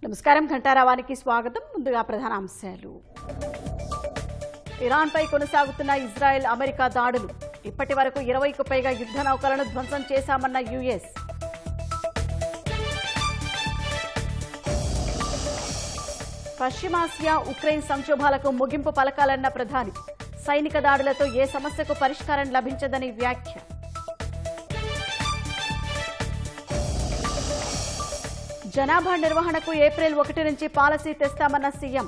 నమస్కారం. ఘంటారావానికి స్వాగతం. ముందుగా ప్రధాన అంశాలు. ఇరాన్పై కొనసాగుతున్న ఇజ్రాయెల్ అమెరికా దాడులు. ఇప్పటి వరకు 20కు పైగా యుద్ధ నౌకలను ధ్వంసం చేశామన్న యుఎస్. పశ్చిమాసియా ఉక్రెయిన్ సంక్షోభాలకు ముగింపు పలకాలన్న ప్రధాని. సైనిక దాడులతో ఏ సమస్యకు పరిష్కారం లభించదని వ్యాఖ్య. జనాభా నిర్వహణకు ఏప్రిల్ 1 నుంచి పాలసీ తెస్తామన్న సీఎం.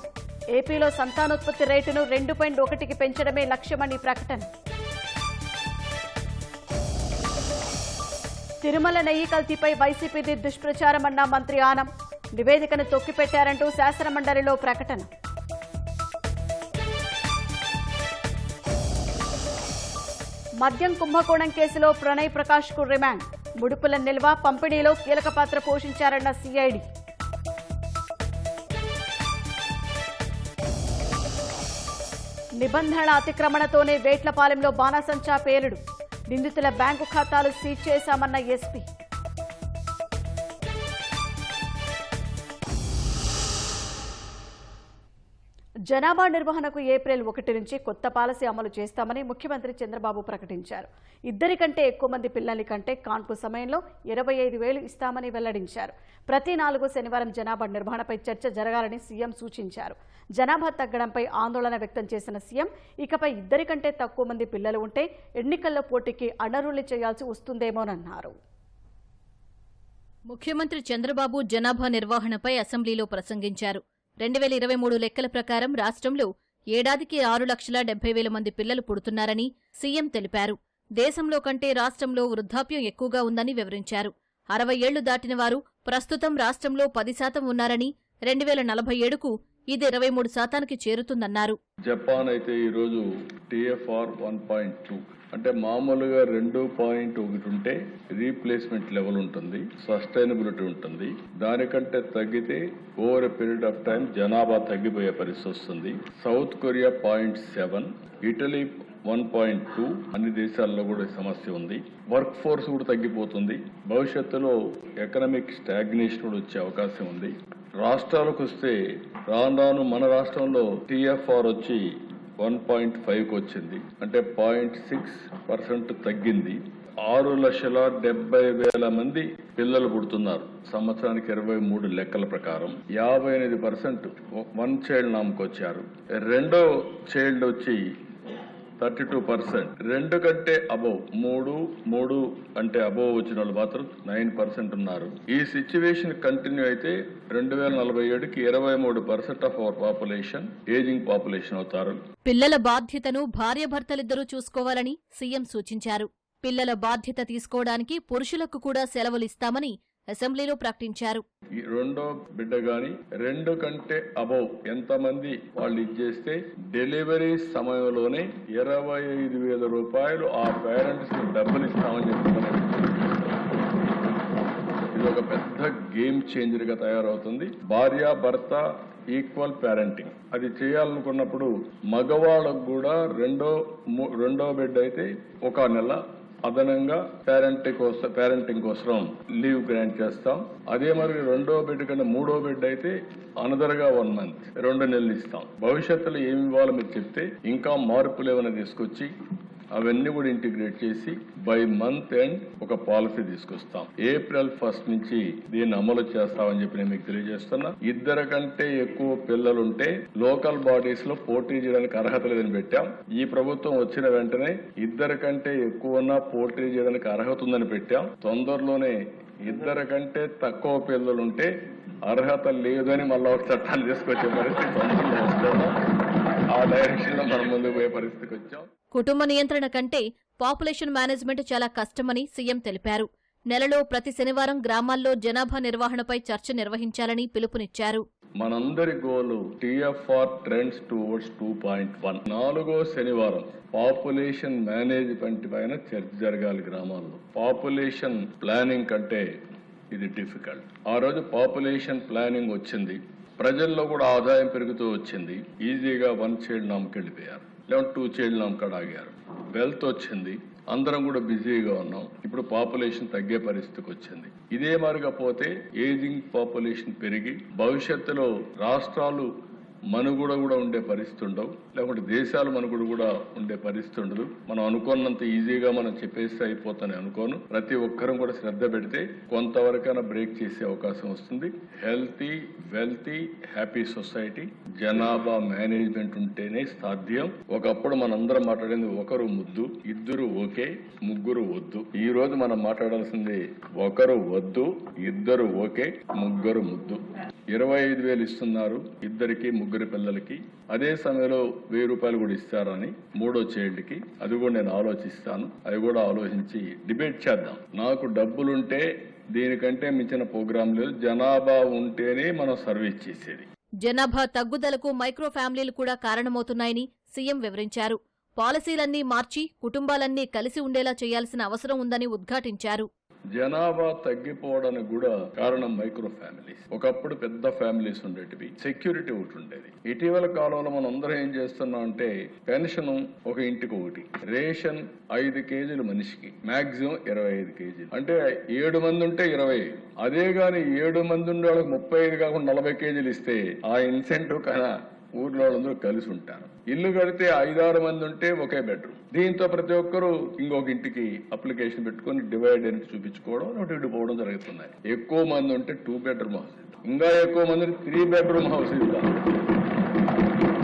ఏపీలో సంతానోత్పత్తి రేటును 2.1కి పెంచడమే లక్ష్యమని ప్రకటన. తిరుమల నెయ్యి కల్తీపై వైసీపీది దుష్ప్రచారమన్న మంత్రి ఆనం. నివేదికను తొక్కిపెట్టారంటూ శాసనమండలిలో ప్రకటన. మద్యం కుంభకోణం కేసులో ప్రణయ్ ప్రకాష్ కు రిమాండ్. ముడుపుల నిల్వ పంపిణీలో కీలక పాత్ర పోషించారన్న సిఐడి. నిబంధనల అతిక్రమణతోనే వేట్లపాలెంలో బాణాసంచా పేలుడు. నిందితుల బ్యాంకు ఖాతాలు సీజ్ చేశామన్న ఎస్పీ. జనాభా నిర్వహణకు ఏప్రిల్ 1 నుంచి కొత్త పాలసీ అమలు చేస్తామని ముఖ్యమంత్రి చంద్రబాబు ప్రకటించారు. 2 కంటే ఎక్కువ మంది పిల్లల కంటే కాన్పు సమయంలో 25,000 ఇస్తామని వెల్లడించారు. ప్రతి 4 శనివారం జనాభా నిర్వహణపై చర్చ జరగాలని సీఎం సూచించారు. జనాభా తగ్గడంపై ఆందోళన వ్యక్తం చేసిన సీఎం ఇకపై 2 కంటే తక్కువ మంది పిల్లలు ఉంటే ఎన్నికల్లో పోటీకి అణరులు చేయాల్సి వస్తుందేమోనన్నారు. ముఖ్యమంత్రి చంద్రబాబు జనాభా నిర్వహణపై అసెంబ్లీలో ప్రసంగించారు. 2023 లెక్కల ప్రకారం రాష్ట్రంలో ఏడాదికి 6,70,000 మంది పిల్లలు పుడుతున్నారని సీఎం తెలిపారు. దేశంలో కంటే రాష్ట్రంలో వృద్ధాప్యం ఎక్కువగా ఉందని వివరించారు. 60 ఏళ్లు దాటిన వారు ప్రస్తుతం రాష్ట్రంలో 10% ఉన్నారని 2047కు ఇది 23%కి చేరుతుందన్నారు. జపాన్ అయితే ఈరోజు TFR 1.2 అంటే మామూలుగా 2.1 ఉంటే రీప్లేస్మెంట్ లెవెల్ ఉంటుంది, సస్టైనబిలిటీ ఉంటుంది. దానికంటే తగ్గితే over a period of time జనాభా తగ్గిపోయే పరిస్థితి వస్తుంది. సౌత్ కొరియా 0.7, ఇటలీ 1.2, అన్ని దేశాల్లో కూడా సమస్య ఉంది. వర్క్ ఫోర్స్ కూడా తగ్గిపోతుంది. భవిష్యత్తులో ఎకనామిక్ స్టాగ్నేషన్ కూడా వచ్చే అవకాశం ఉంది. రాష్ట్రాలకు వస్తే రాను మన రాష్ట్రంలో TFR వచ్చి 1.5కు వచ్చింది, అంటే 0.6% తగ్గింది. 6,70,000 మంది పిల్లలు పుడుతున్నారు సంవత్సరానికి 23 లెక్కల ప్రకారం. 58% 1 చైల్డ్ నామ్కి వచ్చారు. రెండో చైల్డ్ వచ్చి 32%. 2 కంటే అబోవ్ 3 అంటే అబోవ్ వచ్చిన వాళ్ళు మాత్రం 9% ఉన్నారు. ఈ సిచ్యువేషన్ కంటిన్యూ అయితే 2047కి 23% of our population ageing population అవుతారు. పిల్లల బాధ్యతను భార్యాభర్తలిద్దరూ చూసుకోవాలని సీఎం సూచించారు. పిల్లల బాధ్యత తీసుకోవడానికి పురుషులకు కూడా సెలవులిస్తామని అసెంబ్లీలో ప్రకటించారు. ఈ రెండో బిడ్డ గాని 2 కంటే అబౌవ్ ఎంతమంది వాళ్ళు ఇచ్చేస్తే డెలివరీ సమయంలోనే 25,000 రూపాయలు ఆ పేరెంట్స్ కి డబ్బులు ఇస్తామని చెప్తున్నారు. ఇది ఒక పెద్ద గేమ్ చేంజర్ గా తయారవుతుంది. భార్య భర్త ఈక్వల్ పేరెంటింగ్ అది చేయాలనుకున్నప్పుడు మగవాళ్ళకు కూడా రెండో బిడ్డ అయితే 1 నెల అదనంగా పేరెంటింగ్ కోసం లీవ్ గ్రాంట్ చేస్తాం. అదే మరి రెండో బిడ్డ కన్నా 3వ బిడ్డ అయితే అనదర్గా 1 మంత్ 2 నెలలు ఇస్తాం. భవిష్యత్తులో ఏమి ఇవ్వాలో మీరు చెప్తే ఇంకా మార్పులు ఏమైనా తీసుకొచ్చి అవన్నీ కూడా ఇంటిగ్రేట్ చేసి బై మంత్ ఎండ్ ఒక పాలసీ తీసుకొస్తాం. ఏప్రిల్ 1 నుంచి దీన్ని అమలు చేస్తామని చెప్పి నేను మీకు తెలియజేస్తున్నా. 2 కంటే ఎక్కువ పిల్లలుంటే లోకల్ బాడీస్ లో పోటీ చేయడానికి అర్హత లేదని పెట్టాం. ఈ ప్రభుత్వం వచ్చిన వెంటనే 2 కంటే ఎక్కువ పోటీ చేయడానికి అర్హత ఉందని పెట్టాం. తొందరలోనే 2 కంటే తక్కువ పిల్లలుంటే అర్హత లేదని మళ్ళా ఒక చట్టాన్ని తీసుకొచ్చే పరిస్థితి తొందరలో వస్తున్నాం. ఆ డైరెక్షన్ లో మనం ముందుకు పోయే పరిస్థితికి వచ్చాం. కుటుంబ నియంత్రణ కంటే పాపులేషన్ మేనేజ్మెంట్ చాలా కష్టమని సీఎం తెలిపారు. నెలలో ప్రతి శనివారం గ్రామాల్లో జనాభా నిర్వహణపై చర్చ నిర్వహించాలని పిలుపునిచ్చారు. మనందరి గోలు TFR ట్రెండ్స్ టువర్డ్స్ 2.1. 4వ శనివారం పాపులేషన్ మేనేజ్మెంట్ పైన చర్చ జరగాలి గ్రామాల్లో. పాపులేషన్ ప్లానింగ్ కంటే ఇది డిఫికల్ట్. ఆ రోజు పాపులేషన్ ప్లానింగ్ వచ్చింది, ప్రజల్లో కూడా ఆదాయం పెరుగుతూ వచ్చింది. ఈజీగా 1 చైల్డ్ నామ్కి వెళ్ళిపోయారు, లేదా 2 చైల్డ్ నామ్ కాడ ఆగారు. వెల్త్ వచ్చింది, అందరం కూడా బిజీగా ఉన్నాం. ఇప్పుడు పాపులేషన్ తగ్గే పరిస్థితికి వచ్చింది. ఇదే మరిగా పోతే ఏజింగ్ పాపులేషన్ పెరిగి భవిష్యత్తులో రాష్ట్రాలు మనుగడ కూడా ఉండే పరిస్థితి ఉండవు, లేకుంటే దేశాలు మనుగడ కూడా ఉండే పరిస్థితి ఉండదు. మనం అనుకున్నంత ఈజీగా మనం చెప్పేస్తే అయిపోతానని అనుకోను. ప్రతి ఒక్కరం కూడా శ్రద్ధ పెడితే కొంతవరకైనా బ్రేక్ చేసే అవకాశం వస్తుంది. హెల్తీ, వెల్తీ, హ్యాపీ సొసైటీ, జనాభా మేనేజ్మెంట్ ఉంటేనే సాధ్యం. ఒకప్పుడు మనందరం మాట్లాడింది ఒకరు ముద్దు, ఇద్దరు ఓకే, ముగ్గురు వద్దు. ఈ రోజు మనం మాట్లాడాల్సింది ఒకరు వద్దు, ఇద్దరు ఓకే, ముగ్గురు ముద్దు. 25,000 ఇస్తున్నారు ఇద్దరికి, ముగ్గురు పిల్లలకి. అదే సమయంలో 1,000 రూపాయలు కూడా ఇస్తారని మూడో చైల్డ్కి. అది కూడా నేను ఆలోచిస్తాను. అవి కూడా ఆలోచించి డిబేట్ చేద్దాం. నాకు డబ్బులుంటే దీనికంటే మించిన ప్రోగ్రాం లేదు. జనాభా ఉంటేనే మనం సర్వీస్ చేసేది. జనాభా తగ్గుదలకు మైక్రో ఫ్యామిలీలు కూడా కారణమవుతున్నాయని సీఎం వివరించారు. పాలసీలన్నీ మార్చి కుటుంబాలన్నీ కలిసి ఉండేలా చేయాల్సిన అవసరం ఉందని ఉద్ఘాటించారు. జనాభా తగ్గిపోవడానికి కూడా కారణం మైక్రో ఫ్యామిలీస్. ఒకప్పుడు పెద్ద ఫ్యామిలీస్ ఉండేటివి, సెక్యూరిటీ ఒకటి ఉండేది. ఇటీవల కాలంలో మనం అందరం ఏం చేస్తున్నాం అంటే పెన్షన్ ఒక ఇంటికి ఒకటి, రేషన్ 5 కేజీలు మనిషికి, మాక్సిమం 25 కేజీలు. అంటే 7 మంది ఉంటే 25. అదే గాని 7 మంది ఉండే వాళ్ళకి 35 కాకుండా 40 కేజీలు ఇస్తే ఆ ఇన్సెంటివ్ కన్నా ఊర్లో వాళ్ళందరూ కలిసి ఉంటారు. ఇల్లు కడితే 5-6 మంది ఉంటే ఒకే బెడ్రూమ్. దీంతో ప్రతి ఒక్కరూ ఇంకొక ఇంటికి అప్లికేషన్ పెట్టుకుని డివైడ్ అని చూపించుకోవడం, విడిపోవడం జరుగుతున్నాయి. ఎక్కువ మంది ఉంటే 2 బెడ్రూమ్ హౌస్, ఇంకా ఎక్కువ మంది 3 బెడ్రూమ్ హౌస్ ఇద్దాం.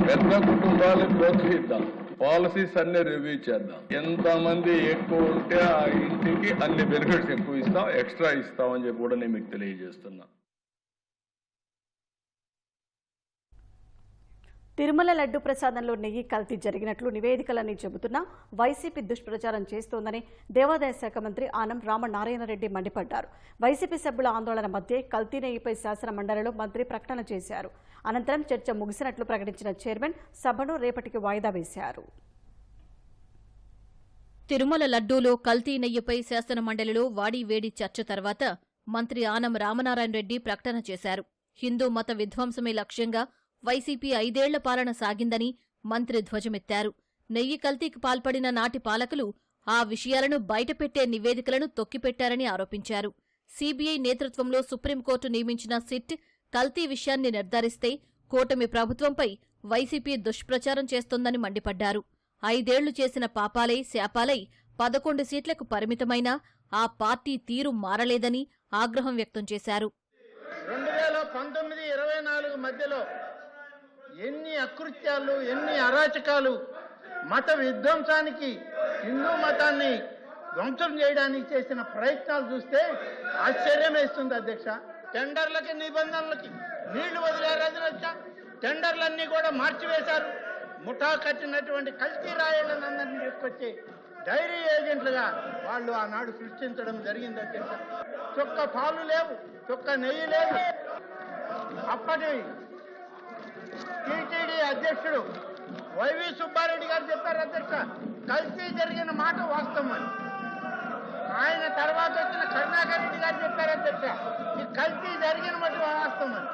పెద్ద కుటుంబాలకు ప్రోత్సహిద్దాం. పాలసీస్ అన్ని రివ్యూ చేద్దాం. ఎంతమంది ఎక్కువ ఉంటే ఆ ఇంటికి అన్ని బెనిఫిట్స్ ఎక్కువ ఇస్తాం, ఎక్స్ట్రా ఇస్తామని చెప్పి కూడా నేను మీకు తెలియజేస్తున్నా. తిరుమల లడ్డు ప్రసాదంలో నెయ్యి కల్తీ జరిగినట్లు నివేదికలన్నీ చెబుతున్నా వైసీపీ దుష్ప్రచారం చేస్తోందని దేవాదాయ శాఖ మంత్రి ఆనం రామనారాయణరెడ్డి మండిపడ్డారు. వైసీపీ సభ్యుల ఆందోళన మధ్య కల్తీ నెయ్యిపై శాసన మండలిలో మంత్రి ప్రకటన చేశారు. అనంతరం చర్చ ముగిసినట్లు ప్రకటించిన చైర్మన్ సభను రేపటికి వాయిదా వేశారు. తిరుమల లడ్డూలో కల్తీ నెయ్యిపై శాసన మండలిలో వాడీవేడి చర్చ తర్వాత మంత్రి ఆనం రామనారాయణరెడ్డి ప్రకటన చేశారు. హిందూ మత విధ్వంసమే లక్ష్యంగా వైసీపీ 5 ఏళ్ల పాలన సాగిందని మంత్రి ధ్వజమెత్తారు. నెయ్యి కల్తీకి పాల్పడిన నాటి పాలకులు ఆ విషయాలను బయటపెట్టే నివేదికలను తొక్కిపెట్టారని ఆరోపించారు. సీబీఐ నేతృత్వంలో సుప్రీంకోర్టు నియమించిన సిట్ కల్తీ విషయాన్ని నిర్ధారిస్తే కూటమి ప్రభుత్వంపై వైసీపీ దుష్ప్రచారం చేస్తోందని మండిపడ్డారు. 5 ఏళ్లు చేసిన పాపాలై శాపాలై 11 సీట్లకు పరిమితమైనా ఆ పార్టీ తీరు మారలేదని ఆగ్రహం వ్యక్తం చేశారు. 2019-24 మధ్యలో ఎన్ని అకృత్యాలు, ఎన్ని అరాచకాలు, మత విధ్వంసానికి, హిందూ మతాన్ని ధ్వంసం చేయడానికి చేసిన ప్రయత్నాలు చూస్తే ఆశ్చర్యం వేస్తుంది అధ్యక్ష. టెండర్లకి, నిబంధనలకి నీళ్లు వదిలేరు అధ్యక్ష. టెండర్లన్నీ కూడా మార్చివేశారు. ముఠా కట్టినటువంటి కల్తీ రాయళ్ళనందరినీ తీసుకొచ్చి డైరీ ఏజెంట్లుగా వాళ్ళు ఆనాడు సృష్టించడం జరిగింది అధ్యక్ష. చొక్క పాలు లేవు, చొక్క నెయ్యి లేదు. అప్పటి టీటీడీ అధ్యక్షుడు వైవి సుబ్బారెడ్డి గారు చెప్పారు అధ్యక్ష, కల్తీ జరిగిన మాట వాస్తవం అని. ఆయన తర్వాత వచ్చిన కరుణాకర్ రెడ్డి గారు చెప్పారు అధ్యక్ష, ఈ కల్తీ జరిగిన మాట వాస్తవం అని.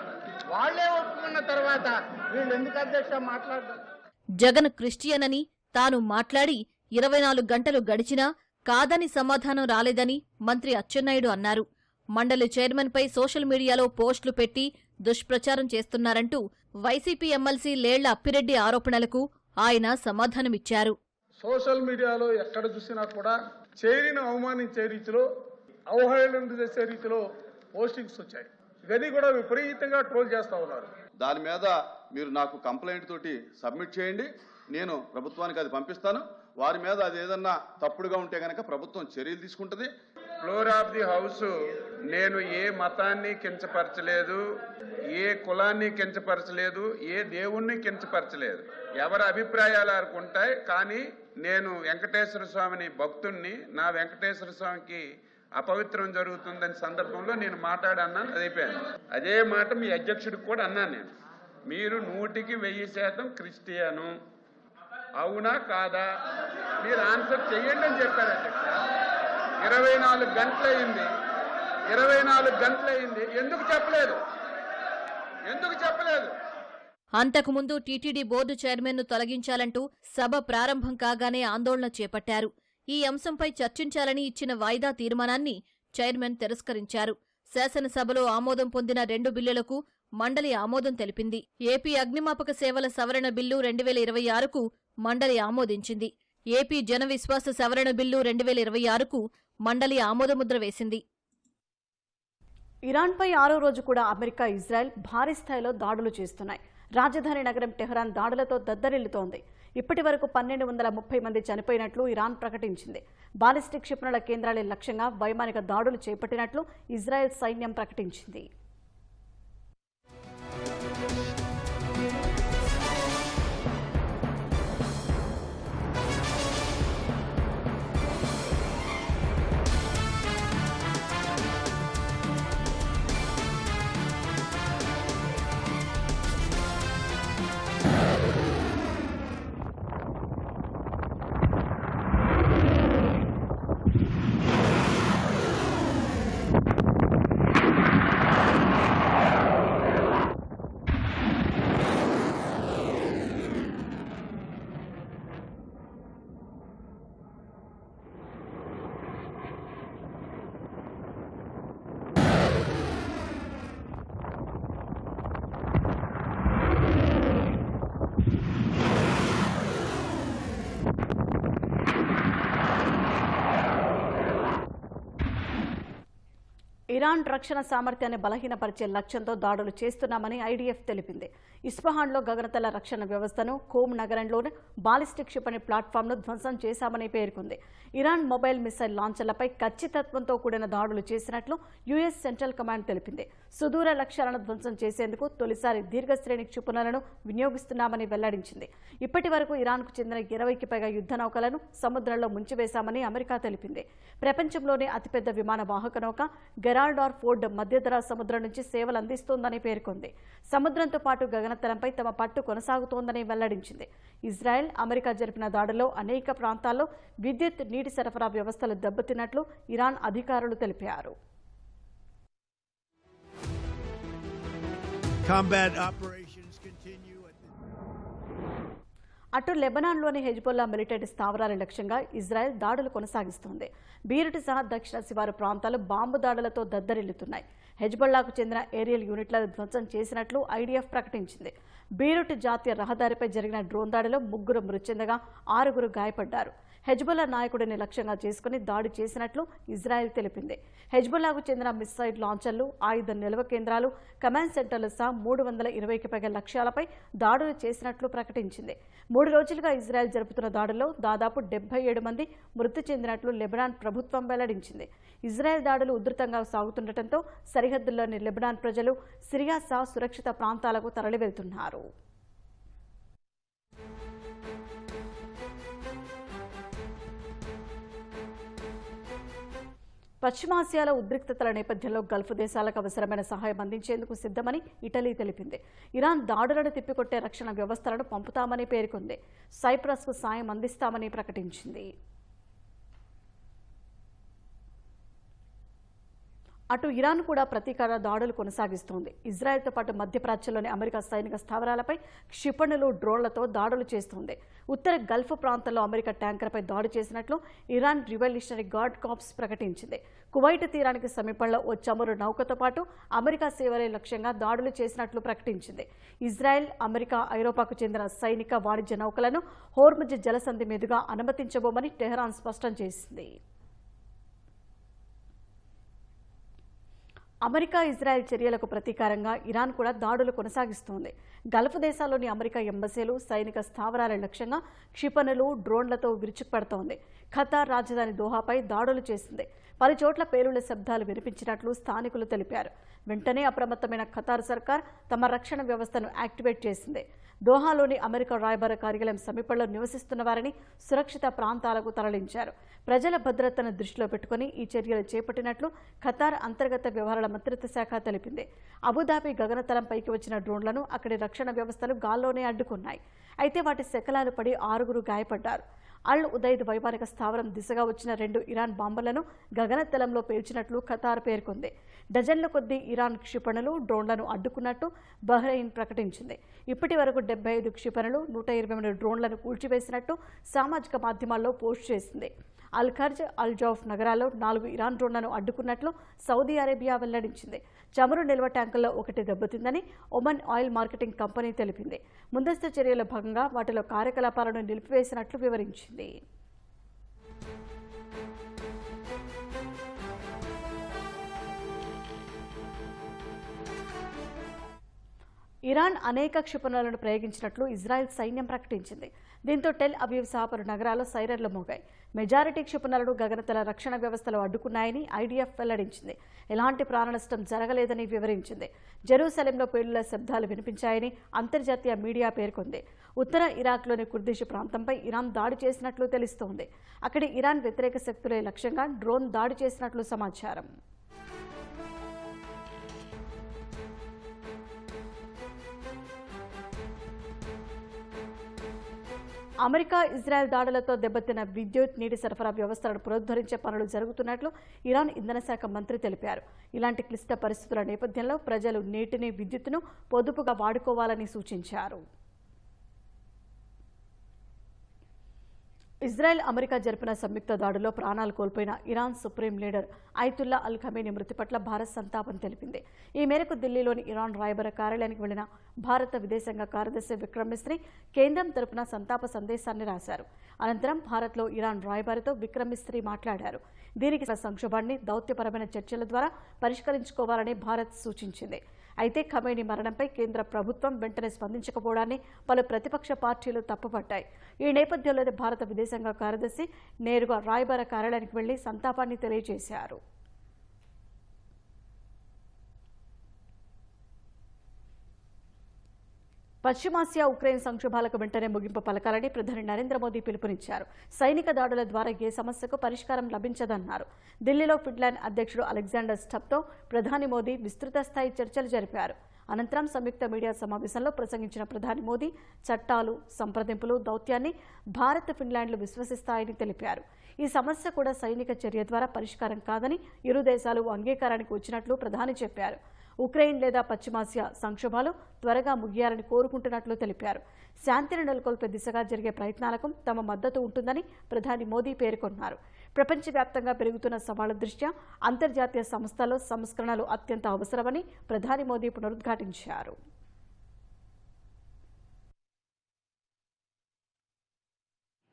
వాళ్లే ఒప్పుకున్న తర్వాత వీళ్ళు ఎందుకు అధ్యక్ష మాట్లాడతారు? జగన్ క్రిస్టియన్ అని తాను మాట్లాడి 24 గంటలు గడిచినా కాదని సమాధానం రాలేదని మంత్రి అచ్చెన్నాయుడు అన్నారు. మండలి చైర్మన్పై సోషల్ మీడియాలో పోస్టులు పెట్టి దుష్ప్రచారం చేస్తున్నారంటూ వైసీపీ ఎమ్మెల్సీ లేళ్ల అప్పిరెడ్డి ఆరోపణలకు ఆయన సమాధానమిచ్చారు. సోషల్ మీడియాలో ఎక్కడ చూసినా కూడా చైర్ను అవమానించే రీతిలో, అవహేళన చేసే రీతిలో పోస్టింగ్స్ వచ్చాయి. ఇవన్నీ కూడా విపరీతంగా ట్రోల్ చేస్తా ఉన్నారు. దాని మీద మీరు నాకు కంప్లైంట్ తోటి సబ్మిట్ చేయండి. నేను ప్రభుత్వానికి అది పంపిస్తాను. వారి మీద అది ఏదన్నా తప్పుడుగా ఉంటే కనుక ప్రభుత్వం చర్యలు తీసుకుంటుంది. ఫ్లోర్ ఆఫ్ ది హౌస్, నేను ఏ మతాన్ని కించపరచలేదు, ఏ కులాన్ని కించపరచలేదు, ఏ దేవుణ్ణి కించపరచలేదు. ఎవరి అభిప్రాయాలు అనుకుంటాయి. కానీ నేను వెంకటేశ్వర స్వామిని భక్తుణ్ణి, నా వెంకటేశ్వర స్వామికి అపవిత్రం జరుగుతుందని సందర్భంలో నేను మాట్లాడన్నాను. అది అయిపోయాను. అదే మాట మీ అధ్యక్షుడికి కూడా అన్నాను నేను. మీరు 100% క్రిస్టియను, అవునా కాదా మీరు ఆన్సర్ చెయ్యండి అని చెప్పారు అధ్యక్ష. 24 గంటలైంది, 24 గంటలైంది. ఎందుకు చెప్పలేదు? అంతకుముందు టీటీడీ బోర్డు చైర్మన్ను తొలగించాలంటూ సభ ప్రారంభం కాగానే ఆందోళన చేపట్టారు. ఈ అంశంపై చర్చించాలని ఇచ్చిన వాయిదా తీర్మానాన్ని చైర్మన్ తిరస్కరించారు. శాసనసభలో ఆమోదం పొందిన 2 బిల్లులకు మండలి ఆమోదం తెలిపింది. ఏపీ అగ్నిమాపక సేవల సవరణ బిల్లు 2026కు మండలి ఆమోదించింది. ఏపీ జన విశ్వాస సవరణ బిల్లు 2026కు మండలి ఆమోదముద్ర వేసింది. ఇరాన్పై 6వ రోజు కూడా అమెరికా, ఇజ్రాయెల్ భారీ స్థాయిలో దాడులు చేస్తున్నాయి. రాజధాని నగరం టెహ్రాన్ దాడులతో దద్దరిల్లుతోంది. ఇప్పటి వరకు 1230 మంది చనిపోయినట్లు ఇరాన్ ప్రకటించింది. బాలిస్టిక్ క్షిపణుల కేంద్రాలే లక్ష్యంగా వైమానిక దాడులు చేపట్టినట్లు ఇజ్రాయెల్ సైన్యం ప్రకటించింది. ఇరాన్ రక్షణ సామర్థ్యాన్ని బలహీనపరిచే లక్ష్యంతో దాడులు చేస్తున్నామని ఐడీఎఫ్ తెలిపింది. ఇస్ఫహాన్లో గగనతల రక్షణ వ్యవస్థను, ఖోమ్ నగరంలోని బాలిస్టిక్ క్షిపణి ప్లాట్ఫామ్ను ధ్వంసం చేశామని పేర్కొంది. ఇరాన్ మొబైల్ మిసైల్ లాంచర్లపై ఖచ్చితత్వంతో కూడిన దాడులు చేసినట్లు యుఎస్ సెంట్రల్ కమాండ్ తెలిపింది. సుదూర లక్ష్యాలను ధ్వంసం చేసేందుకు తొలిసారి దీర్ఘశ్రేణి క్షిపణులను వినియోగిస్తున్నామని వెల్లడించింది. ఇప్పటి వరకు ఇరాన్కు చెందిన 20కి పైగా యుద్ధ నౌకలను సముద్రంలో ముంచివేశామని అమెరికా తెలిపింది. ప్రపంచంలోనే అతిపెద్ద విమాన వాహక నౌక గెరాల్డార్ ఫోర్డ్ మధ్యధరా సముద్రం నుంచి సేవలు అందిస్తోందని పేర్కొంది. సముద్రంతో పాటు గగనతలంపై తమ పట్టు కొనసాగుతోందని వెల్లడించింది. ఇజ్రాయెల్, అమెరికా జరిపిన దాడుల్లో అనేక ప్రాంతాల్లో విద్యుత్, నీటి సరఫరా వ్యవస్థలు దెబ్బతిన్నట్లు ఇరాన్ అధికారులు తెలిపారు. అటు లెబనాన్లోని హెజ్బొల్లా మిలిటరీ స్థావరాల లక్ష్యంగా ఇజ్రాయెల్ దాడులు కొనసాగిస్తోంది. బీరుట్ సహా దక్షిణ శివారు ప్రాంతాలు బాంబు దాడులతో దద్దరిల్లుతున్నాయి. హెజ్బొల్లాకు చెందిన ఏరియల్ యూనిట్లను ధ్వంసం చేసినట్లు ఐడీఎఫ్ ప్రకటించింది. బీరుట్ జాతీయ రహదారిపై జరిగిన డ్రోన్ దాడిలో 3 మృతి చెందగా 6 గాయపడ్డారు. హెజ్బొల్లా నాయకుడిని లక్ష్యంగా చేసుకుని దాడి చేసినట్లు ఇజ్రాయెల్ తెలిపింది. హెజ్బొల్లాకు చెందిన మిస్సైల్ లాంచర్లు, ఆయుధ నిల్వ కేంద్రాలు, కమాండ్ సెంటర్లు సహా 320కి పైగా లక్ష్యాలపై దాడులు చేసినట్లు ప్రకటించింది. 3 రోజులుగా ఇజ్రాయెల్ జరుపుతున్న దాడుల్లో దాదాపు 77 మంది మృతి చెందినట్లు లెబనాన్ ప్రభుత్వం వెల్లడించింది. ఇజ్రాయెల్ దాడులు ఉధృతంగా సాగుతుండటంతో సరిహద్దుల్లోని లెబనాన్ ప్రజలు సిరియా సహా సురక్షిత ప్రాంతాలకు తరలివెళ్తున్నారు. పశ్చిమాసియాలో ఉద్రిక్తతల నేపథ్యంలో గల్ఫ్ దేశాలకు అవసరమైన సహాయం అందించేందుకు సిద్ధమని ఇటలీ తెలిపింది. ఇరాన్ దాడులను తిప్పికొట్టే రక్షణ వ్యవస్థలను పంపుతామని పేర్కొంది. సైప్రస్కు సాయం అందిస్తామని ప్రకటించింది. అటు ఇరాన్ కూడా ప్రతీకార దాడులు కొనసాగిస్తోంది. ఇజ్రాయెల్తో పాటు మధ్యప్రాచ్యంలోని అమెరికా సైనిక స్థావరాలపై క్షిపణులు, డ్రోన్లతో దాడులు చేస్తోంది. ఉత్తర గల్ఫ్ ప్రాంతంలో అమెరికా ట్యాంకర్పై దాడి చేసినట్లు ఇరాన్ రివల్యూషనరీ గార్డ్ కార్ప్స్ ప్రకటించింది. కువైట్ తీరానికి సమీపంలో ఓ చమురు నౌకతో పాటు అమెరికా సేవలే లక్ష్యంగా దాడులు చేసినట్లు ప్రకటించింది. ఇజ్రాయెల్, అమెరికా, ఐరోపాకు చెందిన సైనిక, వాణిజ్య నౌకలను హోర్ముజ్ జలసంధి మీదుగా అనుమతించబోమని టెహ్రాన్ స్పష్టం చేసింది. అమెరికా, ఇజ్రాయెల్ చర్యలకు ప్రతీకారంగా ఇరాన్ కూడా దాడులు కొనసాగిస్తోంది. గల్ఫ్ దేశాల్లోని అమెరికా ఎంబసీలు, సైనిక స్థావరాల లక్ష్యంగా క్షిపణులు, డ్రోన్లతో విరుచుకుపడుతోంది. ఖతార్ రాజధాని దోహాపై దాడులు చేసింది. 10 చోట్ల పేలుళ్ల శబ్దాలు వినిపించినట్లు స్థానికులు తెలిపారు. వెంటనే అప్రమత్తమైన ఖతార్ సర్కార్ తమ రక్షణ వ్యవస్థను యాక్టివేట్ చేసింది. దోహాలోని అమెరికా రాయబార కార్యాలయం సమీపంలో నివసిస్తున్న వారిని సురక్షిత ప్రాంతాలకు తరలించారు. ప్రజల భద్రతను దృష్టిలో పెట్టుకుని ఈ చర్యలు చేపట్టినట్లు ఖతార్ అంతర్గత వ్యవహారాల మంత్రిత్వ శాఖ తెలిపింది. అబుదాబి గగనతలంపైకి వచ్చిన డ్రోన్లను అక్కడి రక్షణ వ్యవస్థలు గాల్లోనే అడ్డుకున్నాయి. అయితే వాటి శకలాలు పడి 6 గాయపడ్డారు. అల్ ఉదైద్ వైమానిక స్థావరం దిశగా వచ్చిన 2 ఇరాన్ బాంబులను గగనతలంలో పేల్చినట్లు ఖతార్ పేర్కొంది. డజన్ల కొద్దీ ఇరాన్ క్షిపణులు, డ్రోన్లను అడ్డుకున్నట్టు బహ్రెయిన్ ప్రకటించింది. ఇప్పటి వరకు 75 క్షిపణులు, 123 డ్రోన్లను కూల్చివేసినట్టు సామాజిక మాధ్యమాల్లో పోస్ట్ చేసింది. అల్ ఖర్జ్, అల్ జౌఫ్ నగరాల్లో 4 ఇరాన్ డ్రోన్లను అడ్డుకున్నట్లు సౌదీ అరేబియా వెల్లడించింది. చమురు నిల్వ ట్యాంకుల్లో ఒకటి దెబ్బతిందని ఒమన్ ఆయిల్ మార్కెటింగ్ కంపెనీ తెలిపింది. ముందస్తు చర్యల్లో భాగంగా వాటిలో కార్యకలాపాలను నిలిపివేసినట్లు వివరించింది. ఇరాన్ అనేక క్షిపణులను ప్రయోగించినట్లు ఇజ్రాయెల్ సైన్యం ప్రకటించింది. దీంతో టెల్ అవీవ్ సహా పలు నగరాల్లో సైరన్లు మోగాయి. మెజారిటీ క్షిపణులను గగనతల రక్షణ వ్యవస్థలు అడ్డుకున్నాయని ఐడిఎఫ్ వెల్లడించింది. ఎలాంటి ప్రాణనష్టం జరగలేదని వివరించింది. జెరూసలేంలో పేలుళ్ల శబ్దాలు వినిపించాయని అంతర్జాతీయ మీడియా పేర్కొంది. ఉత్తర ఇరాక్లోని కుర్దిష్ ప్రాంతంపై ఇరాన్ దాడి చేసినట్లు తెలుస్తోంది. అక్కడి ఇరాన్ వ్యతిరేక శక్తులే లక్ష్యంగా డ్రోన్ దాడి చేసినట్లు సమాచారం. అమెరికా, ఇజ్రాయెల్ దాడులతో దెబ్బతిన్న విద్యుత్, నీటి సరఫరా వ్యవస్థలను పునరుద్ధరించే పనులు జరుగుతున్నట్లు ఇరాన్ ఇంధన శాఖ మంత్రి తెలిపారు. ఇలాంటి క్లిష్ట పరిస్థితుల నేపథ్యంలో ప్రజలు నీటిని, విద్యుత్తును పొదుపుగా వాడుకోవాలని సూచించారు. ఇజ్రాయెల్, అమెరికా జరిపిన సంయుక్త దాడుల్లో ప్రాణాలు కోల్పోయిన ఇరాన్ సుప్రీం లీడర్ అయతుల్లా అల్ ఖమేనీ మృతి పట్ల భారత్ సంతాపం తెలిపింది. ఈ మేరకు ఢిల్లీలోని ఇరాన్ రాయబార కార్యాలయానికి వెళ్లిన భారత విదేశాంగ కార్యదర్శి విక్రమ్ మిస్రీ కేంద్రం తరపున సంతాప సందేశాన్ని రాశారు. అనంతరం భారత్లో ఇరాన్ రాయబారితో విక్రమ్ మిస్రీ మాట్లాడారు. దీనికి సంక్షోభాన్ని దౌత్యపరమైన చర్చల ద్వారా పరిష్కరించుకోవాలని భారత్ సూచించింది. అయితే ఖమేనీ మరణంపై కేంద్ర ప్రభుత్వం వెంటనే స్పందించకపోవడాన్ని పలు ప్రతిపక్ష పార్టీలు తప్పుపట్టాయి. ఈ నేపథ్యంలోనే భారత విదేశాంగ కార్యదర్శి నేరుగా రాయబార కార్యాలయానికి వెళ్లి సంతాపాన్ని తెలియజేశారు. పశ్చిమాసియా, ఉక్రెయిన్ సంక్షోభాలకు వెంటనే ముగింపు పలకాలని ప్రధాని నరేంద్ర మోదీ పిలుపునిచ్చారు. సైనిక దాడుల ద్వారా ఏ సమస్యకు పరిష్కారం లభించదన్నారు. ఢిల్లీలో ఫిన్లాండ్ అధ్యక్షుడు అలెగ్జాండర్ స్టబ్తో ప్రధాని మోదీ విస్తృత స్థాయి చర్చలు జరిపారు. అనంతరం సంయుక్త మీడియా సమావేశంలో ప్రసంగించిన ప్రధాని మోదీ చట్టాలు, సంప్రదింపులు, దౌత్యాన్ని భారత్, ఫిన్లాండ్లు విశ్వసిస్తాయని తెలిపారు. ఈ సమస్య కూడా సైనిక చర్య ద్వారా పరిష్కారం కాదని ఇరు దేశాలు అంగీకారానికి వచ్చినట్లు ప్రధాని చెప్పారు. ఉక్రెయిన్ లేదా పశ్చిమాసియా సంక్షోభాలు త్వరగా ముగియాలని కోరుకుంటున్నట్లు తెలిపారు. శాంతిని నెలకొల్పే దిశగా జరిగే ప్రయత్నాలకు తమ మద్దతు ఉంటుందని ప్రధాని మోదీ పేర్కొన్నారు. ప్రపంచవ్యాప్తంగా పెరుగుతున్న సవాళ్ల దృష్ట్యా అంతర్జాతీయ సంస్థల్లో సంస్కరణలు అత్యంత అవసరమని ప్రధాని మోదీ పునరుద్ఘాటించారు.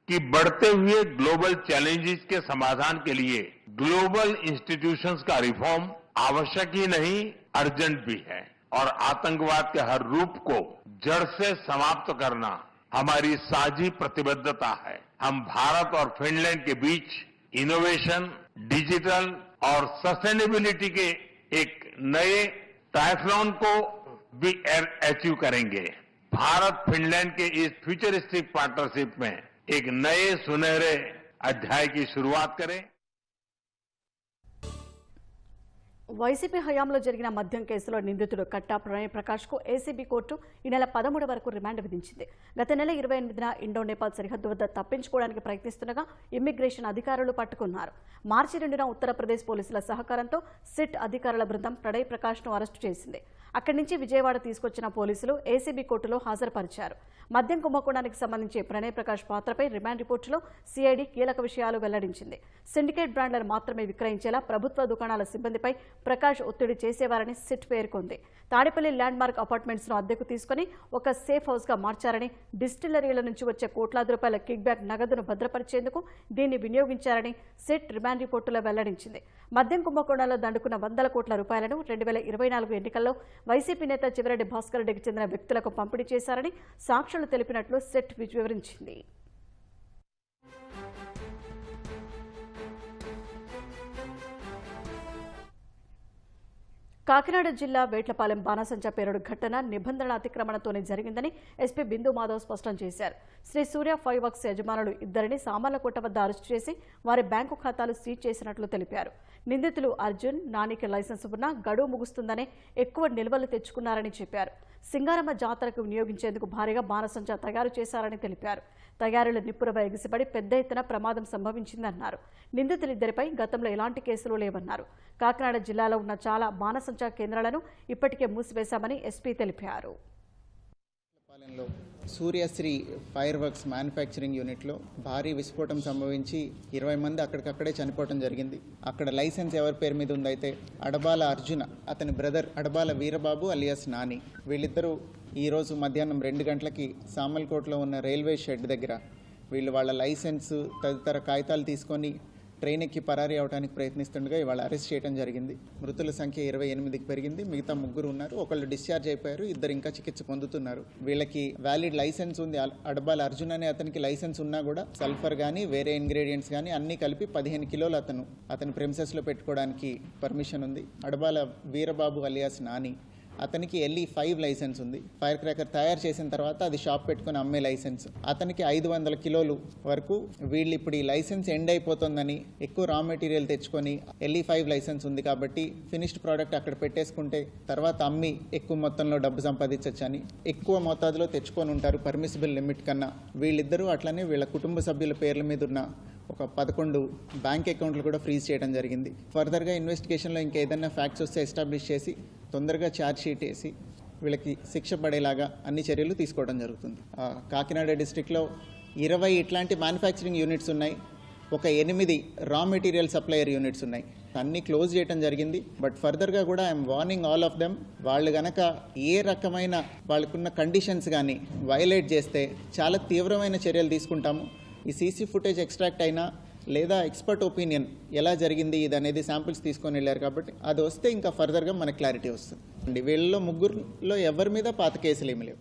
कि बढ़ते हुए ग्लोबल चैलेंजेस के समाधान के लिए ग्लोबल इंस्टीट्यूशंस का रिफॉर्म आवश्यक ही नहीं, अर्जेंट भी है और आतंकवाद के हर रूप को जड़ से समाप्त करना हमारी साझी प्रतिबद्धता है. हम भारत और फिनलैंड के बीच इनोवेशन, डिजिटल और सस्टेनेबिलिटी के एक नए ट्रायथलॉन को भी अचीव करेंगे. भारत फिनलैंड के इस फ्यूचरिस्टिक पार्टनरशिप में एक नए सुनहरे अध्याय की शुरुआत करें. వైసీపీ హయాంలో జరిగిన మద్యం కేసులో నిందితుడు కట్టా ప్రణయ్ ప్రకాష్కు ఏసీబీ కోర్టు ఈ నెల 13 వరకు రిమాండ్ విధించింది. గత నెల 28న ఇండో నేపాల్ సరిహద్దు వద్ద తప్పించుకోవడానికి ప్రయత్నిస్తుండగా ఇమ్మిగ్రేషన్ అధికారులు పట్టుకున్నారు. మార్చి 2న ఉత్తరప్రదేశ్ పోలీసుల సహకారంతో సిట్ అధికారుల బృందం ప్రణయ్ ప్రకాష్ను అరెస్టు చేసింది. అక్కడి నుంచి విజయవాడ తీసుకొచ్చిన పోలీసులు ఏసీబీ కోర్టులో హాజరుపరిచారు. మద్యం కుంభకోణానికి సంబంధించి ప్రణయ్ ప్రకాష్ పాత్రపై రిమాండ్ రిపోర్టులో సిఐడి కీలక విషయాలు వెల్లడించింది. సిండికేట్ బ్రాండ్లను మాత్రమే విక్రయించేలా ప్రభుత్వ దుకాణాల సిబ్బందిపై ప్రకాష్ ఒత్తిడి చేసేవారని సిట్ పేర్కొంది. తాడేపల్లి ల్యాండ్ మార్క్ అపార్ట్మెంట్స్ ను అద్దెకు తీసుకుని ఒక సేఫ్ హౌస్ గా మార్చారని, డిస్టిలరీల నుంచి వచ్చే కోట్లాది రూపాయల కిక్ బ్యాక్ నగదును భద్రపరిచేందుకు దీన్ని వినియోగించారని సిట్ రిమాండ్ రిపోర్టులో వెల్లడించింది. మద్యం కుంభకోణంలో దండుకున్న 100 కోట్ల రూపాయలను 2024 ఎన్నికల్లో వైసీపీ నేత చివరెడ్డి భాస్కర్ రెడ్డికి చెందిన వ్యక్తులకు పంపిణీ చేశారని సాక్షులు తెలిపినట్లు సిట్ వివరించింది. కాకినాడ జిల్లా వేట్లపాలెం బాణసంచా పేరుడు ఘటన నిబంధనల అతిక్రమణతోనే జరిగిందని ఎస్పీ బిందు మాధవ్ స్పష్టం చేశారు. శ్రీ సూర్య ఫైవ్ వర్క్స్ యజమానులు ఇద్దరిని సామర్లకోట వద్ద అరెస్టు చేసి వారి బ్యాంకు ఖాతాలు సీజ్ చేసినట్లు తెలిపారు. నిందితులు అర్జున్, నానికి లైసెన్స్ ఉన్నా గడువు ముగుస్తుందనే ఎక్కువ నిల్వలు తెచ్చుకున్నారని చెప్పారు. సింగారమ్మ జాతరకు వినియోగించేందుకు భారీగా బాణసంచా తయారు చేశారని తెలిపారు. తయారీల నిప్పురవ ఎగిసిపడి పెద్ద ఎత్తున ప్రమాదం సంభవించిందన్నారు. నిందితులిద్దరిపై గతంలో ఎలాంటి కేసులు లేవన్నారు. కాకినాడ జిల్లాలో ఉన్న చాలా బాణసంచా కేంద్రాలను ఇప్పటికే మూసివేశామని ఎస్పీ తెలిపారు. పాలెంలో సూర్యశ్రీ ఫైర్ వర్క్స్ మ్యానుఫ్యాక్చరింగ్ యూనిట్లో భారీ విస్ఫోటం సంభవించి 20 మంది అక్కడికక్కడే చనిపోవడం జరిగింది. అక్కడ లైసెన్స్ ఎవరి పేరు మీద ఉందైతే అడబాల అర్జున, అతని బ్రదర్ అడబాల వీరబాబు అలియాస్ నాని. వీళ్ళిద్దరూ ఈరోజు మధ్యాహ్నం 2 గంటలకి సామల్కోట్లో ఉన్న రైల్వే షెడ్ దగ్గర వాళ్ళ లైసెన్స్ తదితర కాగితాలు తీసుకొని ట్రైన్ ఎక్కి పరారీ అవడానికి ప్రయత్నిస్తుండగా ఇవాళ అరెస్ట్ చేయడం జరిగింది. మృతుల సంఖ్య 28కి పెరిగింది. మిగతా 3 ఉన్నారు. ఒకళ్ళు డిశ్చార్జ్ అయిపోయారు, 2 ఇంకా చికిత్స పొందుతున్నారు. వీళ్ళకి వ్యాలిడ్ లైసెన్స్ ఉంది. అడబాల అర్జున్ అనే అతనికి లైసెన్స్ ఉన్నా కూడా సల్ఫర్ కానీ వేరే ఇంగ్రీడియంట్స్ కానీ అన్నీ కలిపి 15 కిలోలు అతని ప్రెమిసెస్లో పెట్టుకోవడానికి పర్మిషన్ ఉంది. అడబాల వీరబాబు అలియాస్ నాని, అతనికి LE5 లైసెన్స్ ఉంది. ఫైర్ క్రాకర్ తయారు చేసిన తర్వాత అది షాప్ పెట్టుకుని అమ్మే లైసెన్స్. అతనికి 500 కిలోలు వరకు. వీళ్ళు ఇప్పుడు ఈ లైసెన్స్ ఎండ్ అయిపోతుందని ఎక్కువ రా మెటీరియల్ తెచ్చుకొని LE5 లైసెన్స్ ఉంది కాబట్టి ఫినిష్డ్ ప్రోడక్ట్ అక్కడ పెట్టేసుకుంటే తర్వాత అమ్మి ఎక్కువ మొత్తంలో డబ్బు సంపాదించవచ్చని ఎక్కువ మోతాదులో తెచ్చుకొని ఉంటారు పర్మిసిబుల్ లిమిట్ కన్నా. వీళ్ళిద్దరూ అట్లనే వీళ్ళ కుటుంబ సభ్యుల పేర్ల మీద ఉన్న ఒక 11 బ్యాంక్ అకౌంట్లు కూడా ఫ్రీజ్ చేయడం జరిగింది. ఫర్దర్గా ఇన్వెస్టిగేషన్లో ఇంకేదైనా ఫ్యాక్ట్స్ వస్తే ఎస్టాబ్లిష్ చేసి తొందరగా ఛార్జ్ షీట్ వేసి వీళ్ళకి శిక్ష పడేలాగా అన్ని చర్యలు తీసుకోవడం జరుగుతుంది. కాకినాడ డిస్ట్రిక్ట్లో 20 ఇట్లాంటి మ్యానుఫ్యాక్చరింగ్ యూనిట్స్ ఉన్నాయి. ఒక 8 రా మెటీరియల్ సప్లయర్ యూనిట్స్ ఉన్నాయి. అన్నీ క్లోజ్ చేయడం జరిగింది. బట్ ఫర్దర్గా కూడా I'm warning all of them. వాళ్ళు గనక ఏ రకమైన వాళ్ళకున్న కండిషన్స్ కానీ వైలేట్ చేస్తే చాలా తీవ్రమైన చర్యలు తీసుకుంటాము. ఈ సీసీ ఫుటేజ్ ఎక్స్ట్రాక్ట్ అయినా లేదా ఎక్స్పర్ట్ ఒపీనియన్ ఎలా జరిగింది ఇది అనేది శాంపిల్స్ తీసుకొని వెళ్ళారు కాబట్టి అది వస్తే ఇంకా ఫర్దర్గా మనకు క్లారిటీ వస్తుంది. వీళ్ళలో 3లో ఎవరి మీద పాత కేసులు ఏమి లేవు.